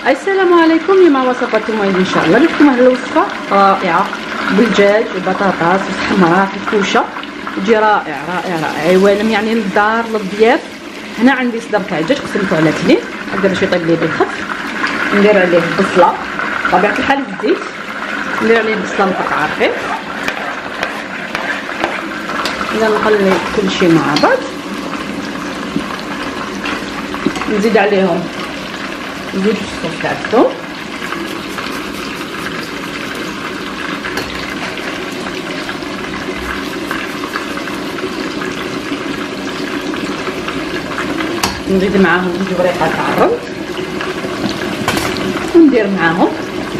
السلام عليكم. اليوم وصفة مويد ان شاء الله لكم هذه الوصفه رائعه بالدجاج وبطاطا صوص حمراء في الكوشه، تجي رائع رائع رائع يوالم يعني للدار للضياف. هنا عندي صدر تاع الدجاج قسمته على اثنين، هكذا باش يطيب لي بالخف. ندير عليه بصله بطبيعه الحال الزيت، ندير عليه بصله مقطعه رقيق، اذا نقلب كل شيء مع بعض. نزيد عليهم زيت الصوص تاع الثوم، نزيد معاهم زوج وريقات تاع الرز، وندير معاهم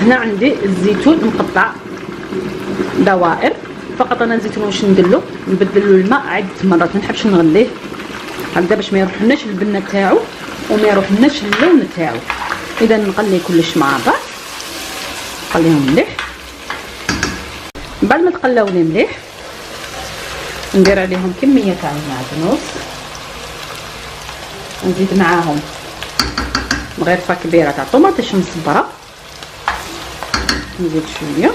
هنا عندي الزيتون مقطع دوائر فقط. انا الزيتون واش نديرلو نبدلو الماء عده مرات، ما نحبش نغليه هكذا باش ما يروحلناش البنه تاعو وما يروحلناش اللون تاعو. اذا نقلي كلش مع بعض، نقليهم مليح. بعد ما تقلاو لي مليح ندير عليهم كميه تاع المعدنوس، نزيد معاهم مغرفه كبيره تاع طوماطيش مصبره، نزيد شويه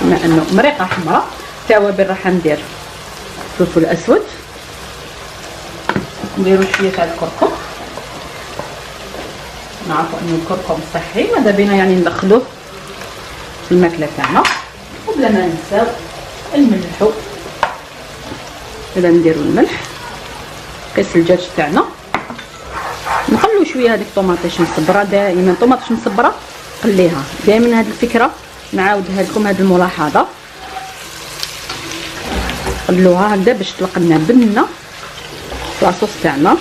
بما انه مريقه حمراء. توابل راح ندير فلفل اسود، نديرو شويه تاع الكركم، نعرفوا انه الكركم صحي ماذا بينا يعني ندخلوه في الماكله تاعنا. وبلا ما ننساو الملح، اذا نديرو الملح قيس الدجاج تاعنا. نخلو شويه هذيك الطوماطيش مصبره، دائما طوماطيش مصبره قليها دائما. هذه الفكره نعاودها لكم، هذه الملاحظه قلوها هكذا باش تطلق لنا بنه في لاصوص تاعنا.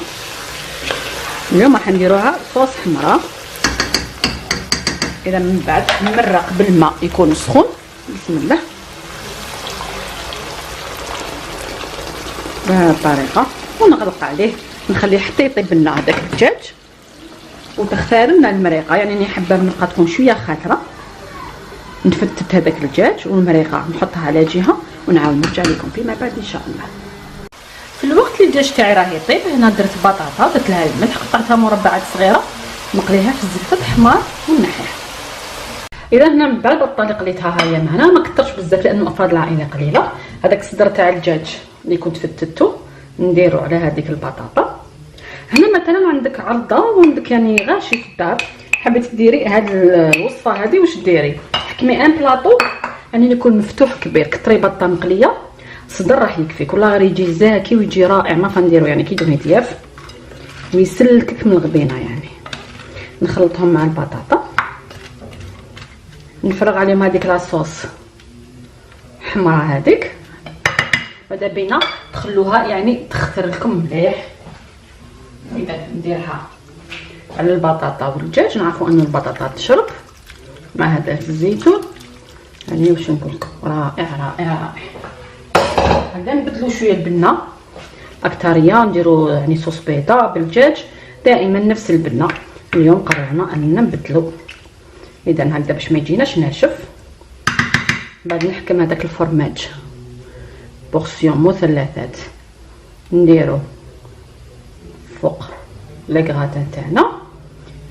اليوم راح نديروها صوص حمراء. اذا من بعد نمرق بالماء يكون سخون، بسم الله بهذه الطريقه، ونغلق عليه نخليه حتى يطيب لنا هذاك الدجاج وتختار لنا المريقه. يعني انا حابه المرقه تكون شويه خاتره، نفتت هذاك الدجاج والمريقه نحطها على جهه ونعاود نرجع لكم فيما بعد ان شاء الله. في الوقت اللي الدجاج تاعي راه يطيب، هنا درت بطاطا درت لها الملح، قطعتها مربعات صغيره، نقليها في الزبده الحمار ونحيها. اذا هنا من بعد الطريقه اللي تها هي هنا ما كثرش بزاف لانه افراد العائله قليله. هذاك الصدر تاع الدجاج اللي كنت فتتو نديرو على هذيك البطاطا. هنا مثلا عندك عرضه وعندك يعني غاشي في الدار، حبيتي ديري هذه الوصفه هذه واش ديري حكمي ان بلاطو يعني يكون مفتوح كبير، كثري بطه مقليه صدر راح يكفيك، والله غير يجي زاكي ويجي رائع. ما فنديرو يعني كي يجي يتياف ويسلكك من الغبينه. يعني نخلطهم مع البطاطا، نفرغ عليهم هذيك لاصوص حمراء هذيك، ماذا بينا تخلوها يعني تخثر لكم مليح. اذا نديرها على البطاطا والدجاج، نعرفوا ان البطاطا تشرب مع هذا الزيتون يعني واش نقول لكم رائع رائع رائع. هكذا نبدلو شويه البنه اكتريه، نديرو يعني صوص بيضاء بالدجاج دائما نفس البنه. اليوم قررنا اننا نبدلو، اذا هكذا باش ما يجيناش ناشف. بعد نحكم هذاك الفرماج بورسيون مثلثات نديرو فوق لي غراتان تاعنا،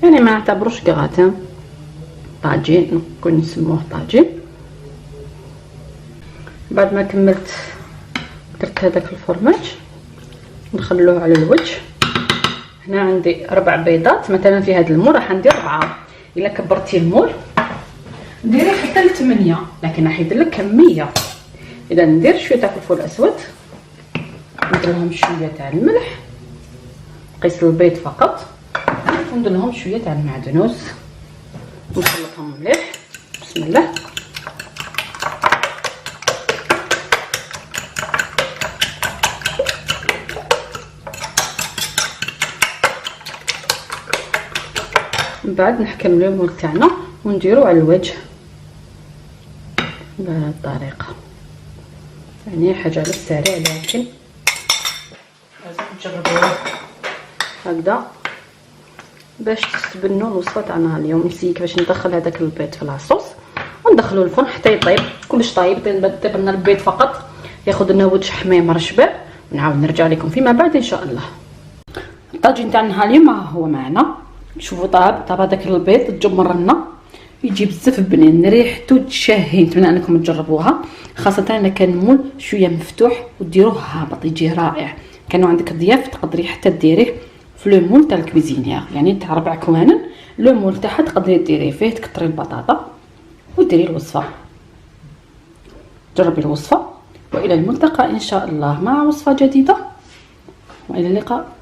يعني ما نعتبروش غراتان، طاجين نكون نسموه طاجين. بعد ما كملت درت هذاك الفرماج نخلوه على الوجه. هنا عندي 4 بيضات مثلا، في هذا المول راح ندير 4. الا كبرتي المول ديري حتى ل 8، لكن راح يدير لك كميه. اذا ندير شويه تاع الفلفل الاسود، ندير لهم شويه تاع الملح، قيس البيض فقط، وندير لهم شويه تاع المعدنوس ونخلطهم مليح. بسم الله من بعد نحكم الليمون تاعنا ونديرو على الوجه بهذه الطريقه. يعني حاجه على السريع لكن لازم تجربوها هكذا باش تستبنوا الوصفه تاعنا اليوم. نسيك باش ندخل هذاك البيض في لاصوص وندخلو الفرن حتى يطيب كلش طايب. طيب لنا البيض فقط ياخذ لنا وجه حميمه رشبه، ونعاود نرجع لكم فيما بعد ان شاء الله. الطاجين تاعنا اليوم هو معنا شوفوا طاب هذاك البيض تجمر لنا، يجي بزاف بنين، ريحته تشهي. نتمنى انكم تجربوها، خاصه انا كان المول شويه مفتوح وديروه هابط يجي رائع. كانوا عندك ضياف تقدري حتى ديريه في لو مول تاع الكويزينيير، يعني تاع 4 كوانن. لو مول تاعها تقدري ديريه فيه، تكثري البطاطا وديري الوصفه. جربي الوصفه، والى الملتقى ان شاء الله مع وصفه جديده، والى اللقاء.